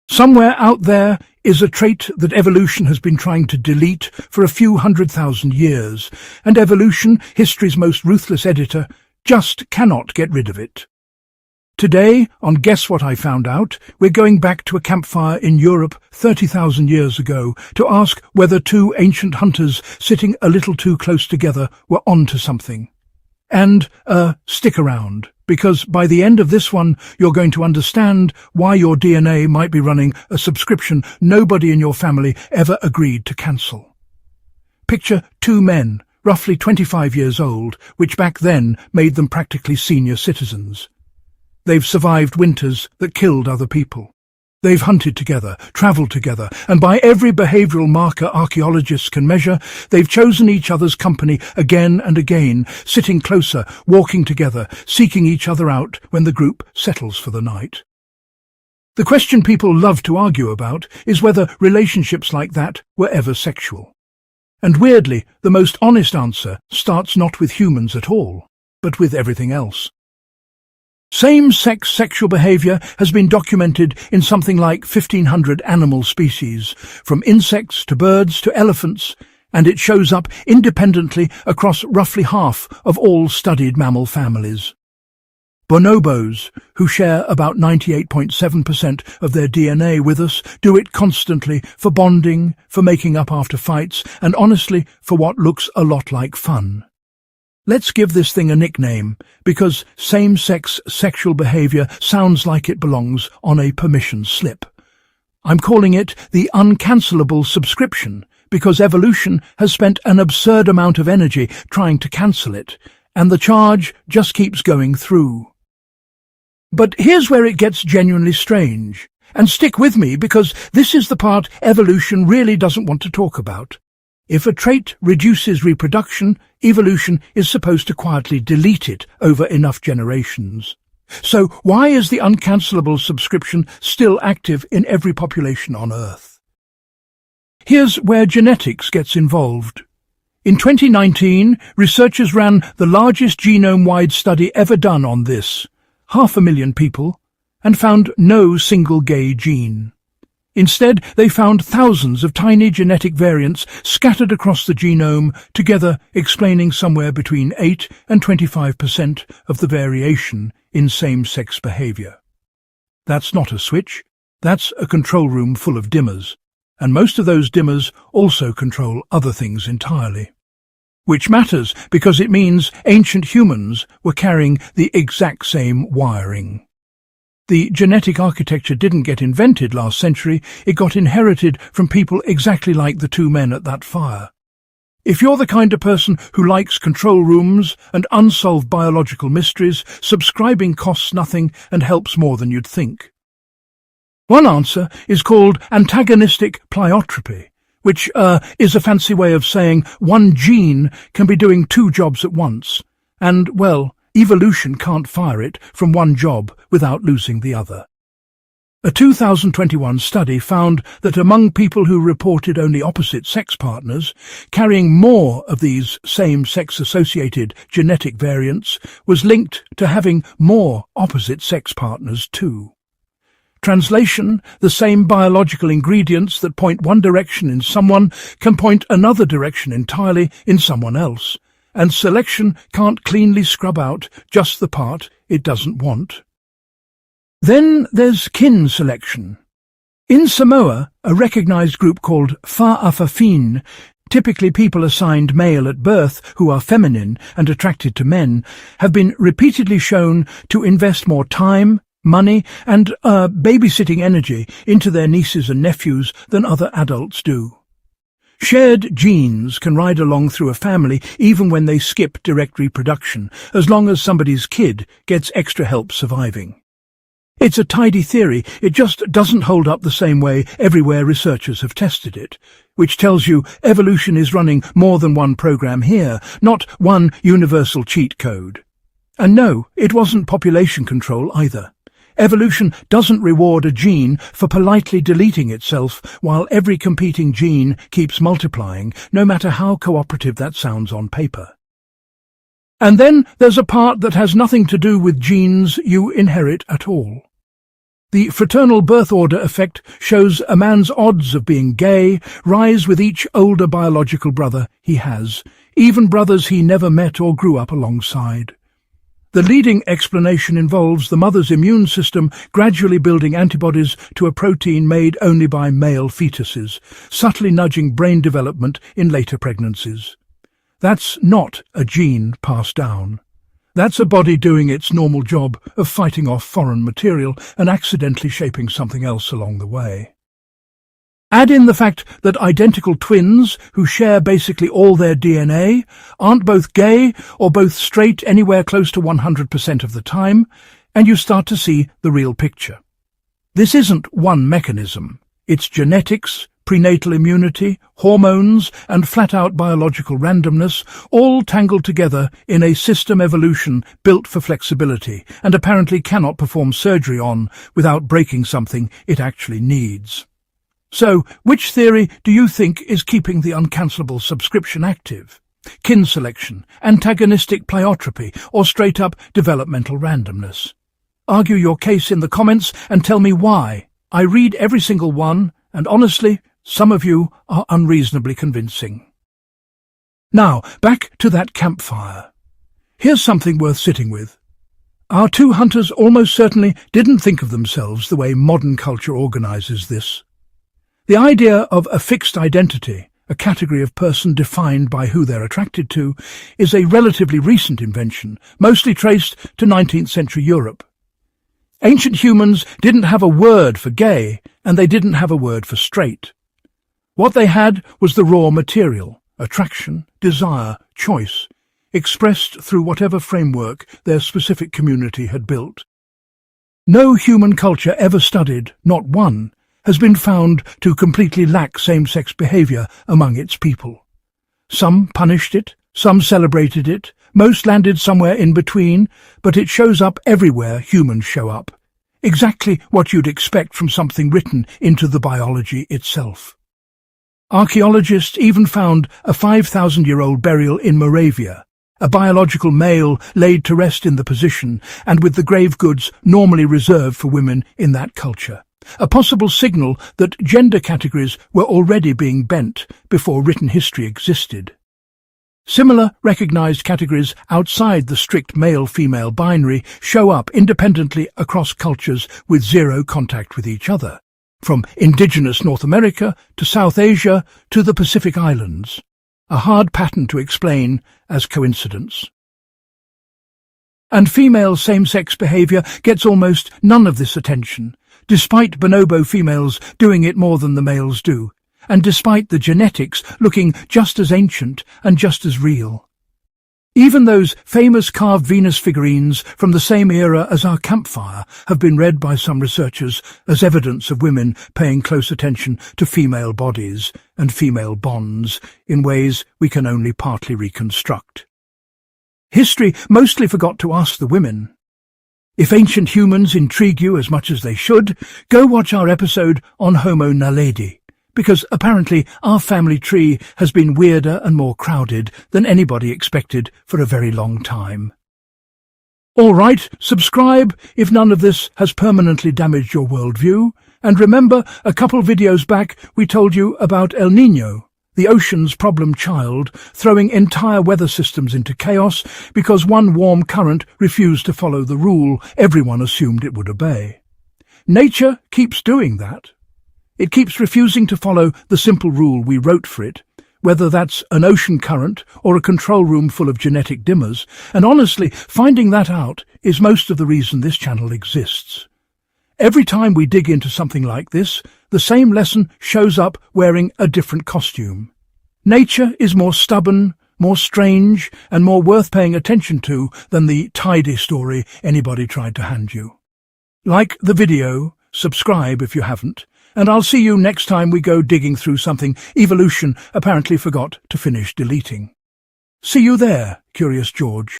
Somewhere out there is a trait that evolution has been trying to delete for a few 100,000 years, and evolution, history's most ruthless editor, just cannot get rid of it. Today, on Guess What I Found Out, we're going back to a campfire in Europe 30,000 years ago to ask whether two ancient hunters sitting a little too close together were onto something. And, stick around, because by the end of this one, you're going to understand why your DNA might be running a subscription nobody in your family ever agreed to cancel. Picture two men, roughly 25 years old, which back then made them practically senior citizens. They've survived winters that killed other people. They've hunted together, travelled together, and by every behavioural marker archaeologists can measure, they've chosen each other's company again and again, sitting closer, walking together, seeking each other out when the group settles for the night. The question people love to argue about is whether relationships like that were ever sexual. And weirdly, the most honest answer starts not with humans at all, but with everything else. Same-sex sexual behaviour has been documented in something like 1,500 animal species, from insects to birds to elephants, and it shows up independently across roughly half of all studied mammal families. Bonobos, who share about 98.7% of their DNA with us, do it constantly for bonding, for making up after fights, and honestly, for what looks a lot like fun. Let's give this thing a nickname, because same-sex sexual behaviour sounds like it belongs on a permission slip. I'm calling it the uncancelable subscription, because evolution has spent an absurd amount of energy trying to cancel it, and the charge just keeps going through. But here's where it gets genuinely strange, and stick with me because this is the part evolution really doesn't want to talk about. If a trait reduces reproduction, evolution is supposed to quietly delete it over enough generations. So why is the uncancelable subscription still active in every population on Earth? Here's where genetics gets involved. In 2019, researchers ran the largest genome-wide study ever done on this, 500,000 people, and found no single gay gene. Instead, they found thousands of tiny genetic variants scattered across the genome, together explaining somewhere between 8 and 25% of the variation in same-sex behaviour. That's not a switch, that's a control room full of dimmers, and most of those dimmers also control other things entirely. Which matters because it means ancient humans were carrying the exact same wiring. The genetic architecture didn't get invented last century, it got inherited from people exactly like the two men at that fire. If you're the kind of person who likes control rooms and unsolved biological mysteries, subscribing costs nothing and helps more than you'd think. One answer is called antagonistic pleiotropy, which is a fancy way of saying one gene can be doing two jobs at once, and, well, evolution can't fire it from one job without losing the other. A 2021 study found that among people who reported only opposite sex partners, carrying more of these same-sex-associated genetic variants was linked to having more opposite sex partners too. Translation: the same biological ingredients that point one direction in someone can point another direction entirely in someone else. And selection can't cleanly scrub out just the part it doesn't want. Then there's kin selection. In Samoa, a recognized group called Fa'afafine, typically people assigned male at birth who are feminine and attracted to men, have been repeatedly shown to invest more time, money, and babysitting energy into their nieces and nephews than other adults do. Shared genes can ride along through a family even when they skip direct reproduction, as long as somebody's kid gets extra help surviving. It's a tidy theory, it just doesn't hold up the same way everywhere researchers have tested it, which tells you evolution is running more than one program here, not one universal cheat code. And no, it wasn't population control either. Evolution doesn't reward a gene for politely deleting itself while every competing gene keeps multiplying, no matter how cooperative that sounds on paper. And then there's a part that has nothing to do with genes you inherit at all. The fraternal birth order effect shows a man's odds of being gay rise with each older biological brother he has, even brothers he never met or grew up alongside. The leading explanation involves the mother's immune system gradually building antibodies to a protein made only by male fetuses, subtly nudging brain development in later pregnancies. That's not a gene passed down. That's a body doing its normal job of fighting off foreign material and accidentally shaping something else along the way. Add in the fact that identical twins who share basically all their DNA aren't both gay or both straight anywhere close to 100% of the time, and you start to see the real picture. This isn't one mechanism. It's genetics, prenatal immunity, hormones, and flat-out biological randomness, all tangled together in a system evolution built for flexibility and apparently cannot perform surgery on without breaking something it actually needs. So, which theory do you think is keeping the uncancelable subscription active? Kin selection, antagonistic pleiotropy, or straight-up developmental randomness? Argue your case in the comments and tell me why. I read every single one, and honestly, some of you are unreasonably convincing. Now, back to that campfire. Here's something worth sitting with. Our two hunters almost certainly didn't think of themselves the way modern culture organizes this. The idea of a fixed identity, a category of person defined by who they're attracted to, is a relatively recent invention, mostly traced to 19th century Europe. Ancient humans didn't have a word for gay, and they didn't have a word for straight. What they had was the raw material, attraction, desire, choice, expressed through whatever framework their specific community had built. No human culture ever studied, not one, has been found to completely lack same-sex behavior among its people. Some punished it, some celebrated it, most landed somewhere in between, but it shows up everywhere humans show up. Exactly what you'd expect from something written into the biology itself. Archaeologists even found a 5,000-year-old burial in Moravia, a biological male laid to rest in the position and with the grave goods normally reserved for women in that culture. A possible signal that gender categories were already being bent before written history existed. Similar recognized categories outside the strict male-female binary show up independently across cultures with zero contact with each other, from indigenous North America to South Asia to the Pacific Islands. A hard pattern to explain as coincidence. And female same-sex behavior gets almost none of this attention, despite bonobo females doing it more than the males do, and despite the genetics looking just as ancient and just as real. Even those famous carved Venus figurines from the same era as our campfire have been read by some researchers as evidence of women paying close attention to female bodies and female bonds in ways we can only partly reconstruct. History mostly forgot to ask the women. If ancient humans intrigue you as much as they should, go watch our episode on Homo naledi, because apparently our family tree has been weirder and more crowded than anybody expected for a very long time. All right, subscribe if none of this has permanently damaged your worldview, and remember, a couple videos back we told you about El Niño, the ocean's problem child, throwing entire weather systems into chaos because one warm current refused to follow the rule everyone assumed it would obey. Nature keeps doing that. It keeps refusing to follow the simple rule we wrote for it, whether that's an ocean current or a control room full of genetic dimmers, and honestly, finding that out is most of the reason this channel exists. Every time we dig into something like this, the same lesson shows up wearing a different costume. Nature is more stubborn, more strange, and more worth paying attention to than the tidy story anybody tried to hand you. Like the video, subscribe if you haven't, and I'll see you next time we go digging through something evolution apparently forgot to finish deleting. See you there, Curious George.